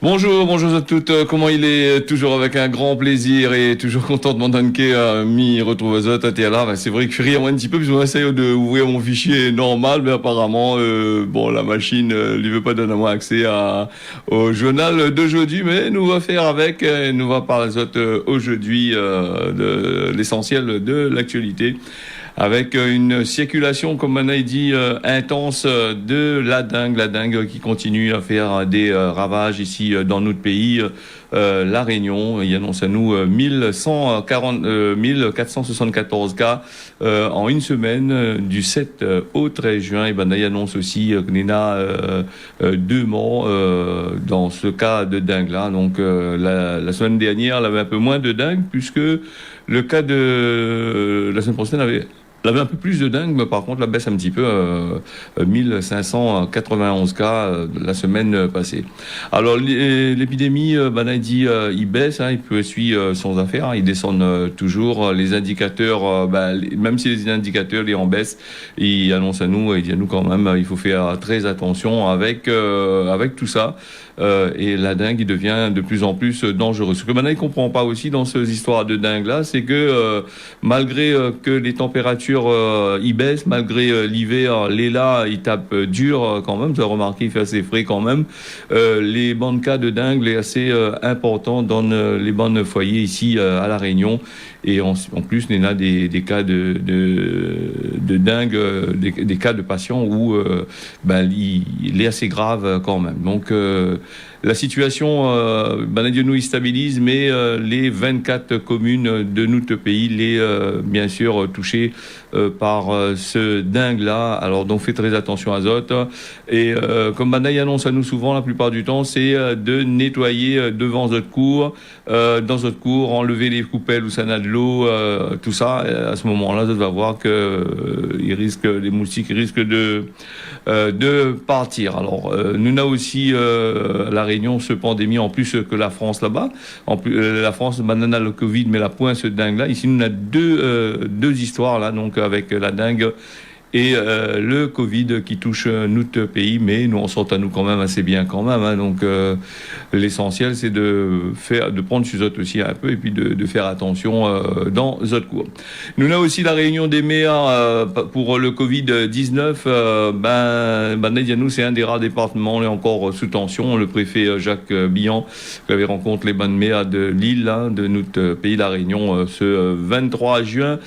Bonjour à toutes. Comment il est? Toujours avec un grand plaisir et toujours content de m'en donner mi retrouve à là. C'est vrai que je ris un petit peu parce que j'essaie de ouvrir mon fichier normal, mais apparemment, la machine lui veut pas donner à moi accès au journal d'aujourd'hui, mais nous va faire avec. Nous va parler aujourd'hui de l'essentiel de l'actualité. Avec une circulation, comme on a dit, intense de la dengue qui continue à faire des ravages ici dans notre pays. La Réunion, il annonce à nous 1474 cas en une semaine du 7 au 13 juin. Et il annonce aussi qu'on a 2 morts dans ce cas de dengue-là. Donc la semaine dernière, elle avait un peu moins de dengue puisque le cas de la semaine prochaine avait un peu plus de dengue, mais par contre, la baisse un petit peu, 1591 cas la semaine passée. Alors, l'épidémie, il dit, il baisse, il peut suivre sans affaire, ils descendent toujours. Les indicateurs, même si les indicateurs les en baisse, ils annoncent à nous, ils disent à nous quand même, il faut faire très attention avec tout ça. Et la dengue, il devient de plus en plus dangereux. Ce que maintenant, il comprend pas aussi dans ces histoires de dengue-là, c'est que malgré que les températures il baisse, malgré l'hiver, là, il tape dur quand même. Vous avez remarqué, il fait assez frais quand même. Les bancs de cas de dengue, est assez important dans les bancs de foyers ici à La Réunion. Et en plus, il y a des cas de dengue, des cas de patients où il est assez grave quand même. Donc la situation, nous, il stabilise, mais les 24 communes de notre pays, bien sûr, touchées par ce dingue-là. Alors, donc, faites très attention à azote. Et comme Banaï annonce à nous souvent, la plupart du temps, c'est de nettoyer devant votre cour, dans votre cour, enlever les coupelles où ça n'a de l'eau, tout ça. À ce moment-là, vous allez voir que les moustiques risquent de partir. Alors, nous avons aussi la Réunion, ce pandémie, en plus que la France là-bas. En plus, la France, maintenant le Covid, mais la pointe ce dingue-là. Ici, nous avons deux histoires là, donc avec la dengue et le Covid qui touche notre pays, mais nous on sort à nous quand même assez bien quand même. Donc l'essentiel c'est de prendre sur autres aussi un peu et puis de faire attention dans autres cours. Nous avons aussi la réunion des maires pour le Covid-19. Nous c'est un des rares départements on est encore sous tension. Le préfet Jacques Billan qui avait rencontré les bonnes maires de l'île, de notre pays la Réunion ce 23 juin.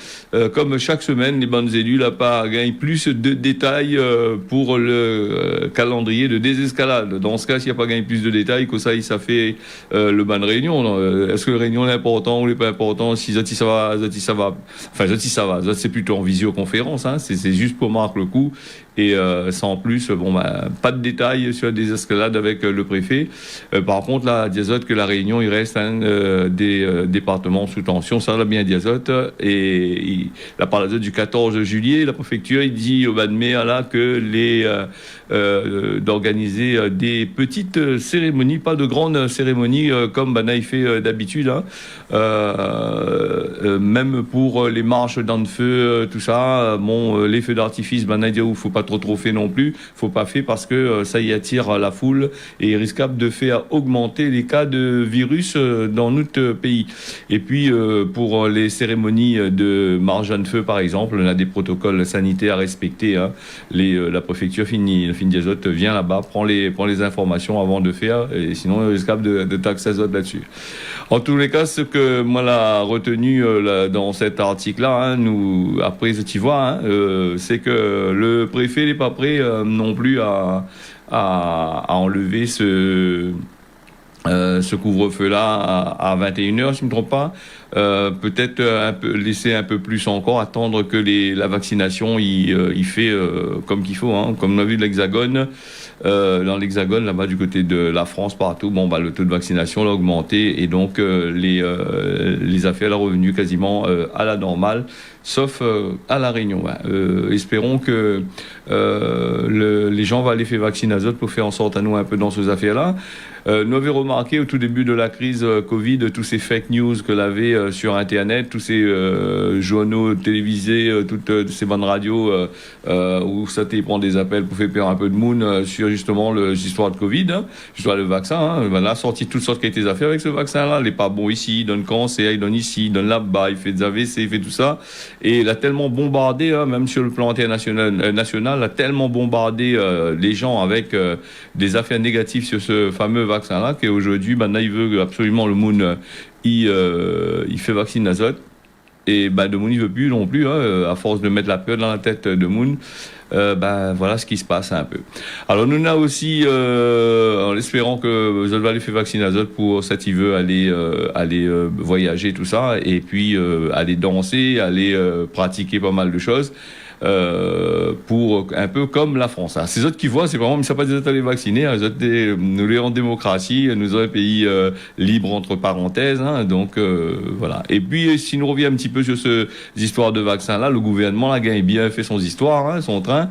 Comme chaque semaine, les bonnes élus là pas gagné plus de détails pour le calendrier de désescalade. Dans ce cas, s'il n'y a pas gagné plus de détails, que ça fait le ban de réunion. Est-ce que le réunion est important ou n'est pas important? Si Zati ça va. Enfin, Zati ça va. Zati c'est plutôt en visioconférence. C'est juste pour marquer le coup. Et sans plus, pas de détails sur la désescalade avec le préfet. Par contre, là, Diazote, que la Réunion, il reste un des départements sous tension. Ça, l'a bien Diazote. Et la parole du 14 juillet, la préfecture, il dit au bas de mai, là, que d'organiser des petites cérémonies, pas de grandes cérémonies comme Banaï fait d'habitude, même pour les marches dans le feu, tout ça. Les feux d'artifice, Banaï dit, faut pas trop fait non plus, faut pas faire parce que ça y attire la foule et est risquable de faire augmenter les cas de virus dans notre pays. Et puis pour les cérémonies de marche dans le feu par exemple, on a des protocoles sanitaires à respecter. La préfecture Diazote vient là-bas, prend les informations avant de faire, et sinon il est risquable de taxer azote là-dessus. En tous les cas, ce que moi l'a retenu dans cet article-là, nous après tu vois, c'est que le préfet n'est pas prêt non plus à enlever ce couvre-feu-là à 21h, si je ne me trompe pas. Peut-être laisser un peu plus encore, attendre que la vaccination il fait comme qu'il faut, comme on a vu de l'Hexagone. Dans l'Hexagone, là-bas du côté de la France, partout, le taux de vaccination a augmenté et donc les affaires sont revenues quasiment à la normale, sauf à La Réunion. Espérons que les gens vont aller faire vacciner à autres pour faire en sorte à nous un peu dans ces affaires-là. Nous avions remarqué au tout début de la crise Covid tous ces fake news que l'avait sur Internet, tous ces journaux télévisés, toutes ces bandes radio où ça prend des appels pour faire perdre un peu de monde sur justement l'histoire de Covid, l'histoire le vaccin. Ben là, sorti toutes sortes qui étaient affaires avec ce vaccin-là. Il n'est pas bon ici, il donne cancer, il donne ici, il donne là-bas, il fait des AVC, il fait tout ça. Et il a tellement bombardé, même sur le plan international, national, il a tellement bombardé les gens avec des affaires négatives sur ce fameux vaccin-là qu'aujourd'hui, maintenant, il veut absolument le monde, il fait vacciner l'azote. Et ben, de monde, il veut plus non plus, à force de mettre la peur dans la tête de monde. Voilà ce qui se passe un peu. Alors nous on a aussi en espérant que Zot va aller faire vacciner Azot pour cet hiver aller voyager tout ça et puis aller danser, aller pratiquer pas mal de choses. Pour un peu comme la France. Ces autres qui voient, c'est vraiment, mais ça pas des autres aller vacciner. Les autres, nous les en démocratie, nous sommes un pays libre entre parenthèses. Donc voilà. Et puis si nous revenons un petit peu sur ces histoires de vaccins là, le gouvernement a bien fait son histoire, son train.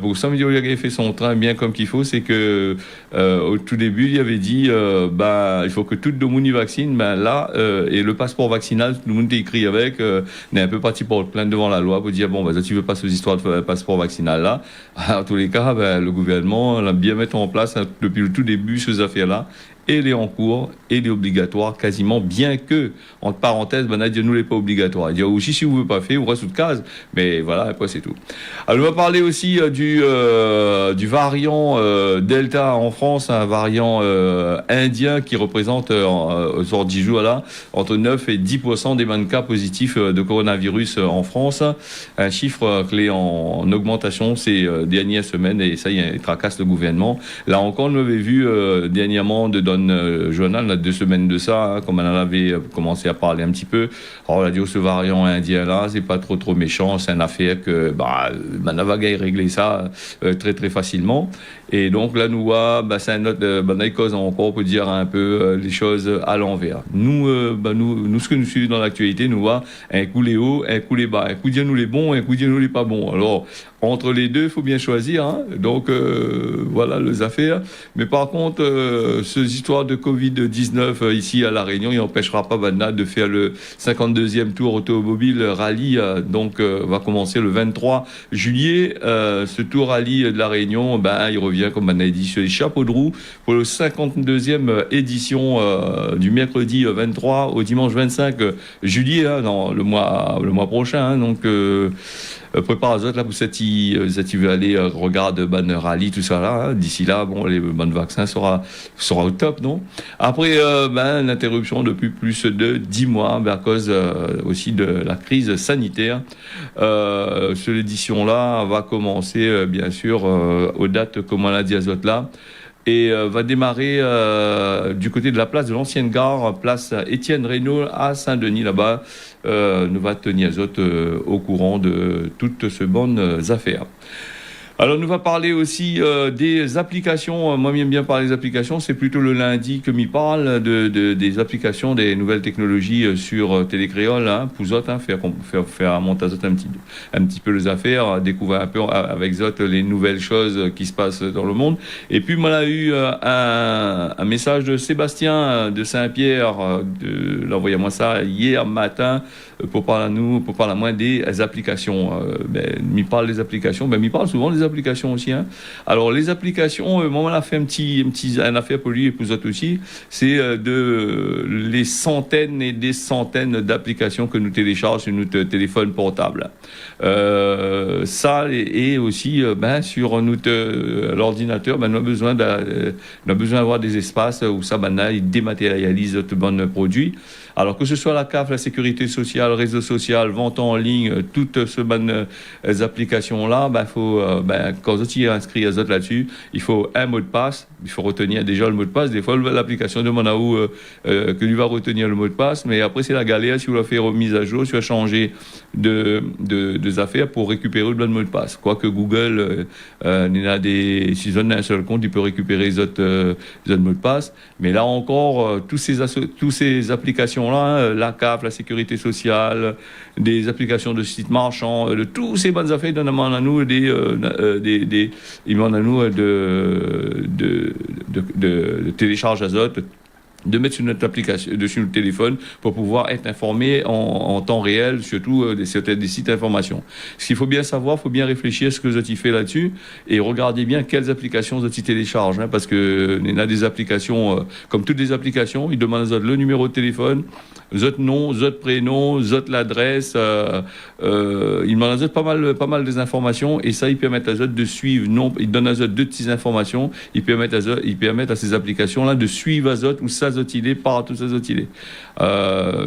Pour ça, il a fait son train bien comme qu'il faut. C'est que au tout début, il avait dit, il faut que tout le monde y vaccine. Là, et le passeport vaccinal, tout le monde est écrit avec. N'est un peu parti pour plaindre devant la loi pour dire tu veux pas ces histoires de passeport vaccinal là. En tous les cas, le gouvernement l'a bien mis en place depuis le tout début ces affaires-là. Et il est en cours, et il est obligatoire quasiment, bien que, entre parenthèses, nous n'est pas obligatoire. Il dit aussi, si vous ne voulez pas faire, vous restez sous de case. Mais voilà, après c'est tout. Alors, on va parler aussi du variant Delta en France, un variant indien qui représente, sur 10 jours là, entre 9 et 10% des cas positifs de coronavirus en France. Un chiffre clé en augmentation ces dernières semaines, et ça, il tracasse le gouvernement. Là encore, nous l'avons vu dernièrement dans journal, là, 2 semaines de ça, comme on en avait commencé à parler un petit peu. Alors, on a dit, ce variant indien là, c'est pas trop méchant, c'est une affaire que, Navaga régler ça très très facilement. Et donc là, nous voit, c'est un autre, cause encore pour dire un peu les choses à l'envers. Nous, ce que nous suivons dans l'actualité, nous voit un coup les hauts, un coup les bas, un coup dire nous les bons, un coup dire nous les pas bons. Alors, entre les deux, il faut bien choisir, Donc, voilà les affaires. Mais par contre, ces histoires de Covid-19 ici à La Réunion, il n'empêchera pas Vanna de faire le 52e tour automobile rallye. Donc, va commencer le 23 juillet. Ce tour rallye de La Réunion, il revient, comme on a dit, sur les chapeaux de roue pour le 52e édition du mercredi 23 au dimanche 25 juillet, dans le mois prochain. Donc, prépare les autres là pour cette veut aller regarde ban rallye tout ça là. D'ici là, les bons vaccins sera au top, non? Après l'interruption depuis plus de 10 mois à cause aussi de la crise sanitaire. Cette édition là va commencer bien sûr aux dates comme on l'a dit à autres là. Et va démarrer du côté de la place de l'ancienne gare, place Étienne Reynaud à Saint-Denis, là-bas. Nous va tenir au courant de toutes ces bonnes affaires. Alors, nous va parler aussi des applications. Moi, j'aime bien parler des applications. C'est plutôt le lundi que m'y parle des applications, des nouvelles technologies sur Télécréole, pour Zot, faire monter Zot un petit peu les affaires, découvrir un peu avec Zot les nouvelles choses qui se passent dans le monde. Et puis, moi, on a eu un message de Sébastien de Saint-Pierre, l'envoyez-moi ça hier matin, pour parler à moi des applications. M'y parle des applications. M'y parle souvent des applications aussi. Alors les applications, moi on a fait un affaire pour lui et pour vous autres aussi, c'est les centaines et des centaines d'applications que nous téléchargeons sur notre téléphone portable. Ça et aussi sur notre l'ordinateur, on a besoin d'avoir des espaces où ça il dématérialise de bons produits. Alors que ce soit la CAF, la sécurité sociale, réseau social, vente en ligne, toutes ces bonnes applications-là, faut, quand vous êtes inscrit à Zot là-dessus, il faut un mot de passe. Il faut retenir déjà le mot de passe. Des fois, l'application demande à où que lui va retenir le mot de passe, mais après c'est la galère si vous la faites remise à jour, si vous avez changé de affaires pour récupérer le bon mot de passe. Quoique Google, si vous avez un seul compte, il peut récupérer les autres mots de passe. Mais là encore, tous ces applications-là, la CAF, la sécurité sociale, des applications de sites marchands, de tous ces bonnes affaires, ils demandent à nous ils demandent à nous de télécharger Azot, de mettre sur notre application, sur notre téléphone pour pouvoir être informé en temps réel, surtout des sites d'information. Ce qu'il faut bien savoir, il faut bien réfléchir à ce que Zoti fait là-dessus et regardez bien quelles applications Zoti télécharge, parce que il y a des applications, comme toutes les applications, ils demandent le numéro de téléphone, Zot nom, Zot prénom, Zot l'adresse, ils demandent pas mal des informations et ça, ils permettent à Zot de suivre, non, ils donnent à Zot deux petites informations, ils permettent à ces applications-là de suivre à Zot où ça Zot il est, partout ça Zot il est.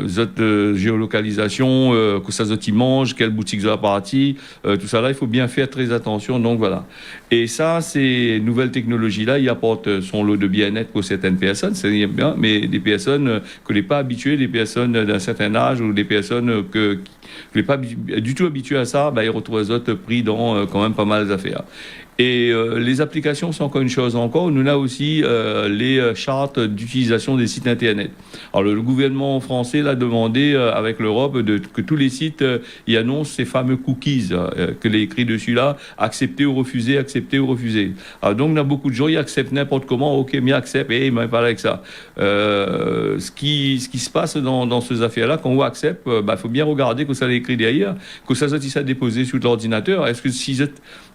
Zot géolocalisation, que ça Zot il mange, quelle boutique Zot a parti, tout ça là, il faut bien faire très attention, donc voilà. Et ça, ces nouvelles technologies-là, ils apportent son lot de bien-être pour certaines personnes, c'est bien, mais des personnes que n'est pas habituées, des personnes d'un certain âge ou des personnes qui n'est pas du tout habituées à ça, ils retrouvent les autres pris dans quand même pas mal d'affaires. Et les applications, c'est encore une chose encore. Nous avons aussi les chartes d'utilisation des sites Internet. Alors le gouvernement français l'a demandé avec l'Europe que tous les sites y annoncent ces fameux cookies que l'est écrit dessus là, accepter ou refuser, accepter ou refuser. Alors donc, on a beaucoup de gens, ils acceptent n'importe comment, ok, mais accepte, et il m'a parlé avec ça. Ce qui se passe dans ces affaires-là, quand on accepte, faut bien regarder que ça l'est écrit derrière, que ça soit déposé sur l'ordinateur. Est-ce que si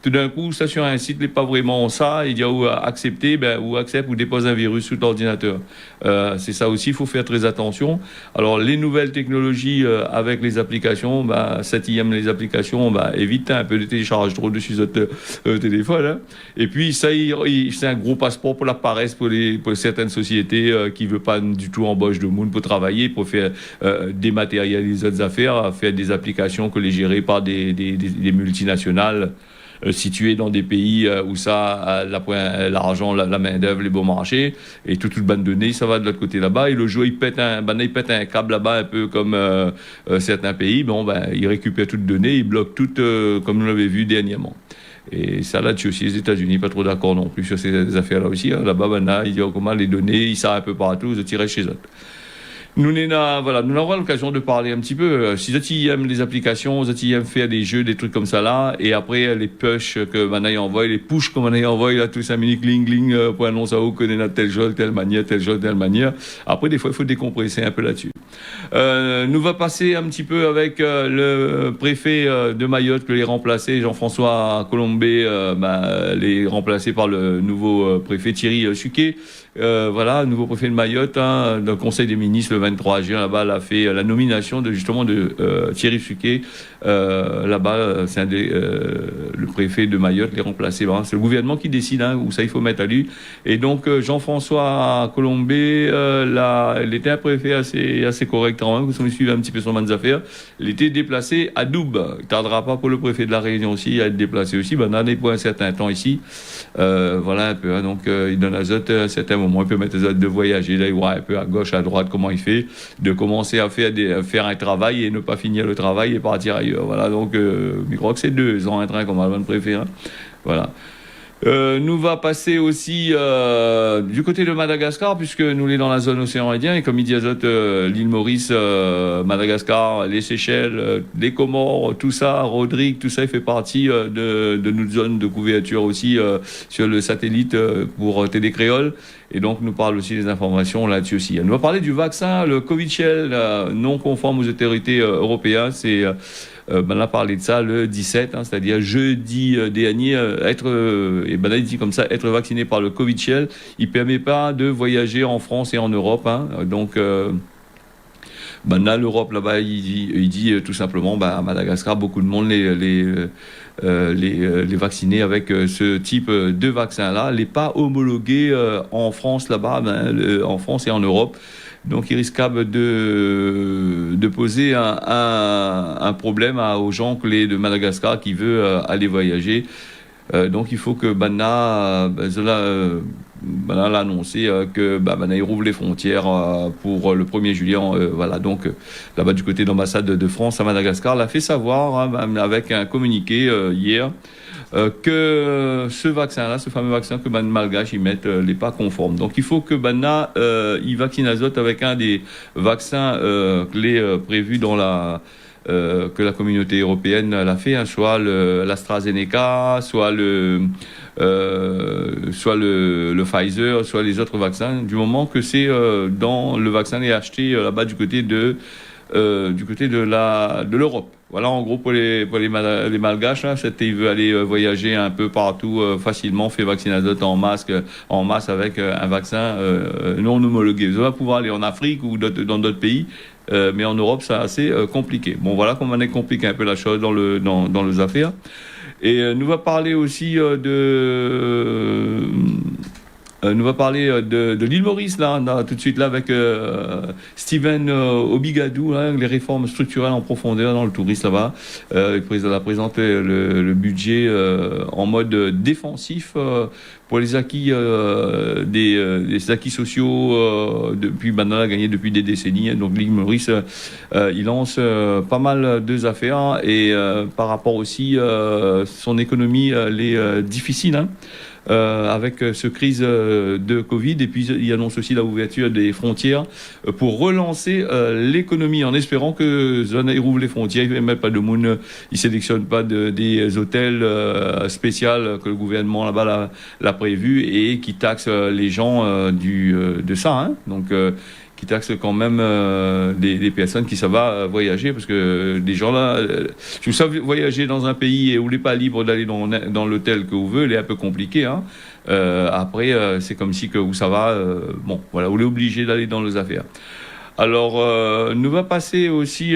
tout d'un coup, ça sur un site n'est pas vraiment ça, il y a ou accepter, ou accepte ou dépose un virus sur l'ordinateur. C'est ça aussi, il faut faire très attention. Alors, les nouvelles technologies avec les applications, septième les applications, évite un peu de télécharge trop dessus votre téléphone. Hein. Et puis, ça, c'est un gros passeport pour la paresse pour certaines sociétés qui ne veulent pas du tout embaucher de monde pour travailler, pour faire dématérialiser les affaires, faire des applications que les gérer par des multinationales. Situés dans des pays où ça, l'argent, la main-d'œuvre, les beaux marchés, et toute bande de données, ça va de l'autre côté là-bas. Et le jour, il pète un câble là-bas, un peu comme certains pays. Il récupère toutes les données, il bloque toutes, comme nous l'avons vu dernièrement. Et ça, là-dessus aussi, les États-Unis, pas trop d'accord non plus sur ces affaires-là aussi. Hein. Là-bas, il y a comment les données, ils savent un peu partout, ils tirent chez eux. Nous avons l'occasion de parler un petit peu. Si Zoti aime les applications, Zoti aime faire des jeux, des trucs comme ça là, et après les push que Manaï envoie, les push que Manaï envoie, là, tous 5 minutes, gling, pour annoncer à vous que nous tel jeu, telle manière, tel jeu, telle manière. Après, des fois, il faut décompresser un peu là-dessus. Nous va passer un petit peu avec le préfet de Mayotte, que les remplacer, Jean-François Colombé, les remplacés par le nouveau préfet Thierry Suquet. Nouveau préfet de Mayotte, le Conseil des ministres le 23 juin, là-bas, elle a fait la nomination de Thierry Suquet. Là-bas, c'est le préfet de Mayotte, les remplacés. C'est le gouvernement qui décide où ça il faut mettre à lui. Et donc, Jean-François Colombé, il était un préfet assez correct quand même, vous suivez un petit peu son mandat d'affaires. Il était déplacé à Doub. Il ne tardera pas pour le préfet de la Réunion aussi à être déplacé aussi. On a pour un certain temps ici. Un peu. Donc, il donne à Zot un certain moment. Il peut mettre Zot de voyager, d'aller voir un peu à gauche, à droite comment il fait, de commencer à faire un travail et ne pas finir le travail et partir ailleurs. Voilà. Donc, je crois que c'est 2 ans un train comme Alban préfet. Hein. Voilà. Nous va passer aussi du côté de Madagascar, puisque nous sommes dans la zone océan Indien, et comme il dit Azot, l'île Maurice, Madagascar, les Seychelles, les Comores, tout ça, Rodrigue, tout ça, il fait partie de notre zone de couverture aussi sur le satellite pour Télé Créole. Et donc, nous parle aussi des informations là-dessus aussi. Nous va parler du vaccin, le Covishield, non conforme aux autorités européennes. On a parlé de ça le 17, c'est-à-dire jeudi dernier. Il dit comme ça, être vacciné par le Covishield, il permet pas de voyager en France et en Europe. Donc, là, l'Europe, là-bas, il dit tout simplement, à Madagascar, beaucoup de monde les vacciner avec ce type de vaccin-là, n'est pas homologué en France, là-bas, en France et en Europe. Donc, il risquable de poser un problème aux gens de Madagascar qui veulent aller voyager. Donc, il faut que Bana l'a annoncé que il rouvre les frontières pour le 1er juillet. Donc, là-bas, du côté de l'ambassade de France à Madagascar, l'a fait savoir avec un communiqué hier. Que ce vaccin-là, ce fameux vaccin que malgache ils mettent, n'est pas conforme. Donc il faut que Banna il vaccine Azot avec un des vaccins prévus dans que la communauté européenne l'a fait, soit l'AstraZeneca, soit soit le Pfizer, soit les autres vaccins, du moment que c'est dans le vaccin est acheté là-bas du côté de l'Europe. Voilà, en gros, pour les Malgaches, là, il veut aller voyager un peu partout facilement, fait vacciner en masse avec un vaccin non homologué. Vous allez pouvoir aller en Afrique ou dans d'autres pays, mais en Europe, c'est assez compliqué. Bon, voilà comment on est compliqué un peu la chose dans les affaires. Et nous va parler aussi de l'île Maurice, là, tout de suite, là, avec Steven Obigadou, hein, les réformes structurelles en profondeur dans le tourisme, là-bas. Il a présenté le budget en mode défensif pour les acquis, des acquis sociaux depuis maintenant, gagné depuis des décennies. Donc, l'île Maurice, il lance pas mal de affaires et par rapport aussi, son économie, elle est difficile, hein. Avec ce crise de Covid, et puis il annonce aussi la ouverture des frontières pour relancer l'économie, en espérant que Zone rouvre les frontières, ils ne mettent pas de monde, ils sélectionnent pas des hôtels spéciaux que le gouvernement là-bas l'a prévu et qui taxent les gens de ça, hein. Donc qui taxe quand même des personnes qui savent voyager, parce que des gens là, si vous savez voyager dans un pays et vous n'êtes pas libre d'aller dans l'hôtel que vous voulez, il est un peu compliqué, hein. Après, c'est comme si que vous ça va, bon, voilà, vous êtes obligé d'aller dans les affaires. Alors, nous va passer aussi,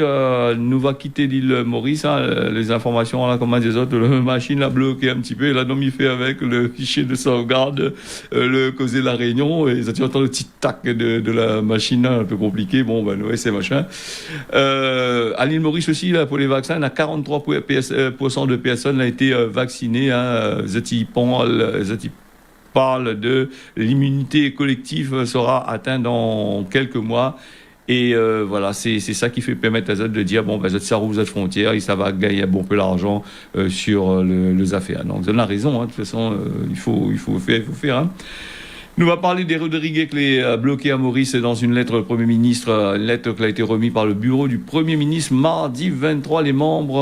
nous va quitter l'île Maurice, hein, les informations, là, comme des autres, la machine l'a bloqué un petit peu, et là, non, il fait avec le fichier de sauvegarde, le causer la réunion, et ça, tu entends le petit tac de la machine, là, un peu compliqué, bon, ben, ouais, c'est machin. À l'île Maurice aussi, là, pour les vaccins, on a 43% de personnes ont été vaccinées, hein, parle de l'immunité collective sera atteinte dans quelques mois. Et voilà, c'est ça qui fait permettre à Zot de dire, bon, ben, ça rouvre cette frontière et ça va gagner un bon peu d'argent sur les affaires. Donc, Zot a raison, hein, de toute façon, il faut faire. Hein. Nous va parler des Rodriguez qui est bloqué à Maurice dans une lettre au Premier ministre, une lettre qui a été remise par le bureau du Premier ministre mardi 23. Les membres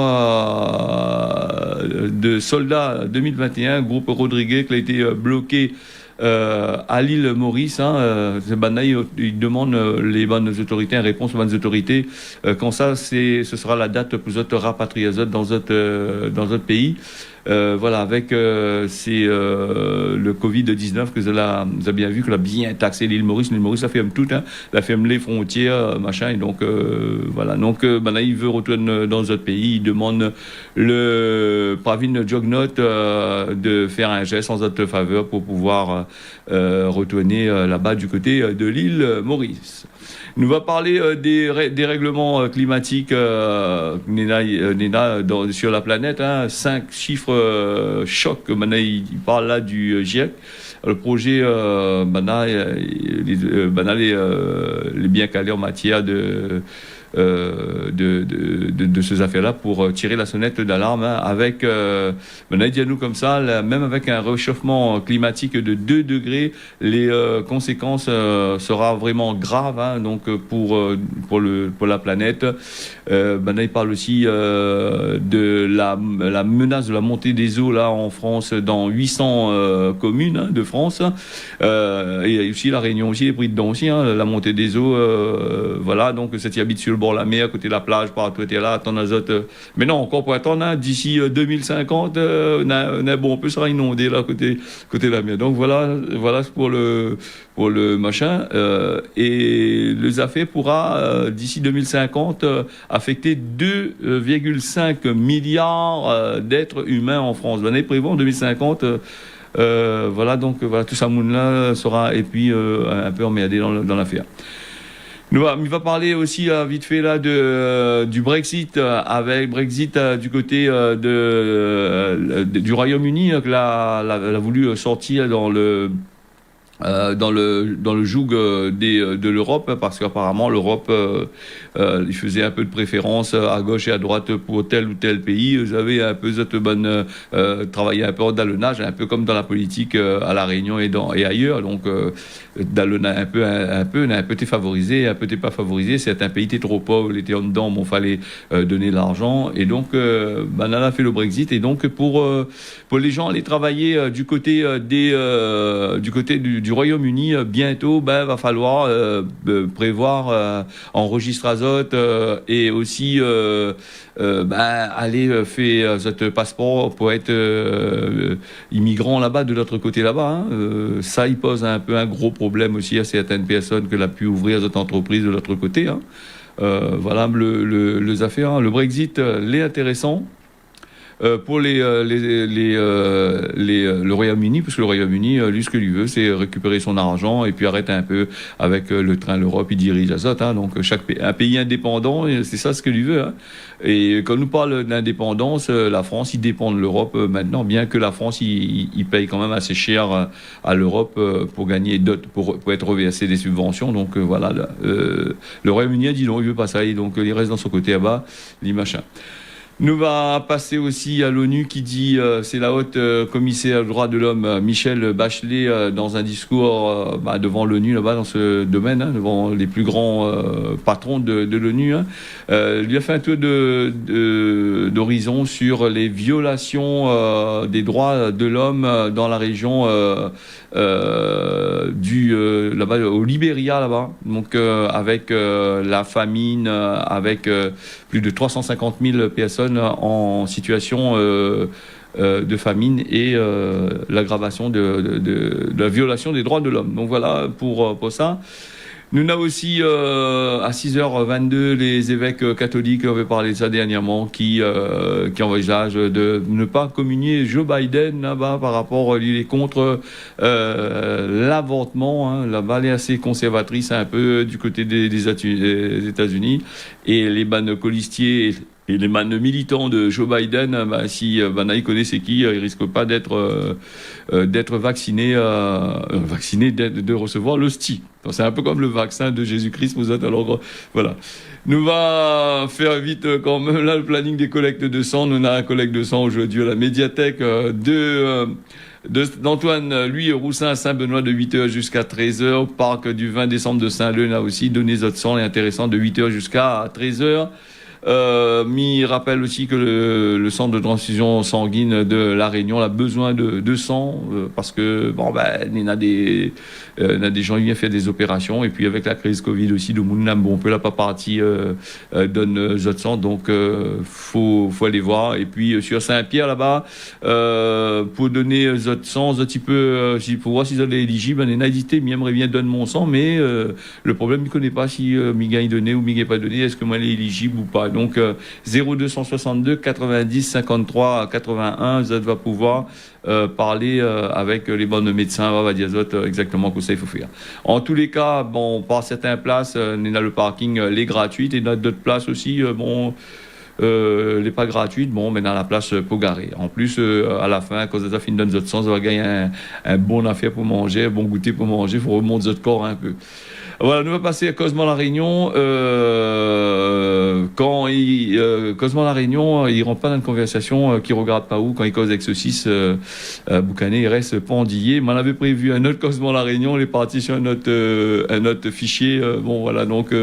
de Soldats 2021, groupe Rodriguez qui a été bloqué à l'île Maurice, hein, ils demandent les bonnes autorités, une réponse aux bonnes autorités. Quand ça, ce sera la date pour les rapatrier dans d'autres pays. Voilà, avec le Covid-19 que vous avez bien vu, que l'a bien taxé l'île Maurice. L'île Maurice, ça ferme tout, hein. Ça ferme les frontières, machin. Et donc, voilà. Donc, il veut retourner dans d'autres pays. Il demande le Pravin Jugnauth de faire un geste en notre faveur pour pouvoir retourner là-bas du côté de l'île Maurice. Nous va parler des règlements climatiques sur la planète. Hein, 5 chiffres chocs. Il parle là du GIEC. Le projet les bien calé en matière de ces affaires-là pour tirer la sonnette d'alarme, hein, avec nous comme ça, même avec un réchauffement climatique de 2 degrés, les conséquences sera vraiment graves, hein, donc pour la planète. Il parle aussi de la menace de la montée des eaux là en France, dans 800 communes, hein, de France, et aussi la Réunion aussi est pris dedans aussi, hein, la montée des eaux, voilà, donc ceux qui habitent sur le bord de la mer, côté de la plage, partout était là, attendre azote. Mais non, encore pour attendre, hein, d'ici 2050, on peut sera inondé là côté de la mer. Donc voilà pour le machin. Et les affaires pourra d'ici 2050 affecter 2,5 milliards d'êtres humains en France. L'année prévue en 2050. Voilà, donc voilà, tout ça monde là sera et puis un peu emmerdé dans l'affaire. Il va parler aussi vite fait là du Brexit, avec Brexit du côté du Royaume-Uni, que l'a voulu sortir dans le dans le joug de l'Europe, parce qu'apparemment l'Europe il faisait un peu de préférence à gauche et à droite pour tel ou tel pays. Vous avez un peu cette bonne travailler un peu en dallonnage, un peu comme dans la politique à la Réunion et ailleurs. Donc dallonnage un peu t'es favorisé, un peu t'es pas favorisé. Certains pays t'es trop pauvre, t'es en dedans, bon fallait donner de l'argent. Et donc on a fait le Brexit. Et donc pour les gens aller travailler du côté du côté du Royaume-Uni, bientôt, va falloir prévoir enregistre azote et aussi aller faire ce passeport pour être immigrant là-bas, de l'autre côté là-bas. Ça, il pose un peu un gros problème aussi à certaines personnes que l'a pu ouvrir cette entreprise de l'autre côté. Voilà les affaires. Le Brexit, l'est intéressant. Pour le Royaume-Uni, parce que le Royaume-Uni, lui, ce qu'il veut, c'est récupérer son argent et puis arrêter un peu avec le train l'Europe, il dirige Azote. Donc un pays indépendant, c'est ça ce qu'il lui veut. Et quand on nous parle d'indépendance, la France, il dépend de l'Europe maintenant, bien que la France, il paye quand même assez cher à l'Europe pour gagner pour être reversé des subventions. Donc voilà, le Royaume-Uni a dit non, il veut pas ça, et donc il reste dans son côté là-bas, les machins. Nous va passer aussi à l'ONU qui dit, c'est la haute commissaire aux droits de l'homme Michelle Bachelet dans un discours devant l'ONU là-bas dans ce domaine, devant les plus grands patrons de l'ONU, lui a fait un tour d'horizon sur les violations des droits de l'homme dans la région là-bas au Libéria là-bas, donc avec la famine, avec plus de 350 000 personnes en situation de famine et l'aggravation de la violation des droits de l'homme. Donc voilà pour ça. Nous avons aussi à 6h22 les évêques catholiques, on avait parlé de ça dernièrement, qui envisagent de ne pas communier Joe Biden là-bas par rapport, il est contre l'avortement. Là-bas, elle est assez conservatrice un peu du côté des États-Unis, et les bannes colistiers et les militants de Joe Biden, si il connaît c'est qui, il risque pas d'être vacciné, de recevoir l'hostie. C'est un peu comme le vaccin de Jésus-Christ, vous êtes alors voilà. Nous va faire vite quand même là le planning des collectes de sang. Nous avons un collecte de sang aujourd'hui à la médiathèque d'Antoine Louis Roussin à Saint-Benoît de 8h jusqu'à 13h. Au parc du 20 décembre de Saint-Leu, a aussi donné notre sang est intéressant de 8h jusqu'à 13h. Il rappelle aussi que le centre de transfusion sanguine de La Réunion a besoin de sang parce que il y a des gens qui viennent faire des opérations, et puis avec la crise Covid aussi, on peut la pas partie donne notre sang, donc faut aller voir. Et puis sur Saint-Pierre là-bas, pour donner notre sang, pour voir s'ils sont éligibles, on est hésité, mais j'aimerais bien donner mon sang, mais le problème, il connaît pas si Miga est donné ou Miga est pas donné, est-ce que moi elle est éligible ou pas. Donc 0262 90 53 81, vous va pouvoir parler avec les bons médecins, va dire exactement que ça il faut faire. En tous les cas, par certaines places, on a le parking les gratuites, et d'autres places aussi, les pas gratuites, dans la place pour garer. En plus, à la fin, quand ça finit dans notre sens, ça va gagner un bon affaire pour manger, un bon goûter pour manger, il faut remonter notre corps un peu. Voilà, nous va passer à Cosmo La Réunion. Cosmo La Réunion, il rentre pas dans une conversation qui regarde pas où, quand il cause avec saucisse, Boucané, il reste pendillé. M'en avait prévu un autre Cosmo La Réunion, il est parti sur un autre fichier. Donc,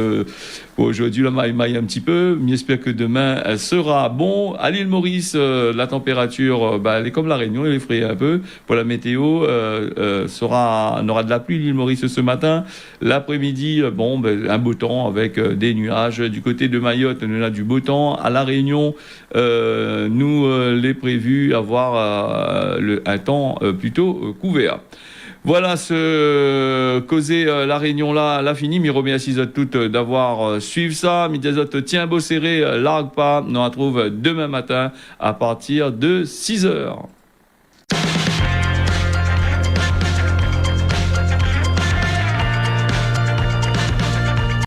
pour aujourd'hui, la maille un petit peu. J'espère que demain, elle sera bon. À l'île Maurice, la température, elle est comme La Réunion, elle est frais un peu. Pour la météo, on aura de la pluie, l'île Maurice ce matin. L'après-midi, un beau temps avec des nuages. Du côté de Mayotte, on a du beau temps. À La Réunion, nous l'est prévu avoir un temps plutôt couvert. Voilà, ce causer La Réunion là, l'a fini. Mais remercie à toutes d'avoir suivi ça. Midiazot, tiens beau serré, largue pas. On la retrouve demain matin à partir de 6h.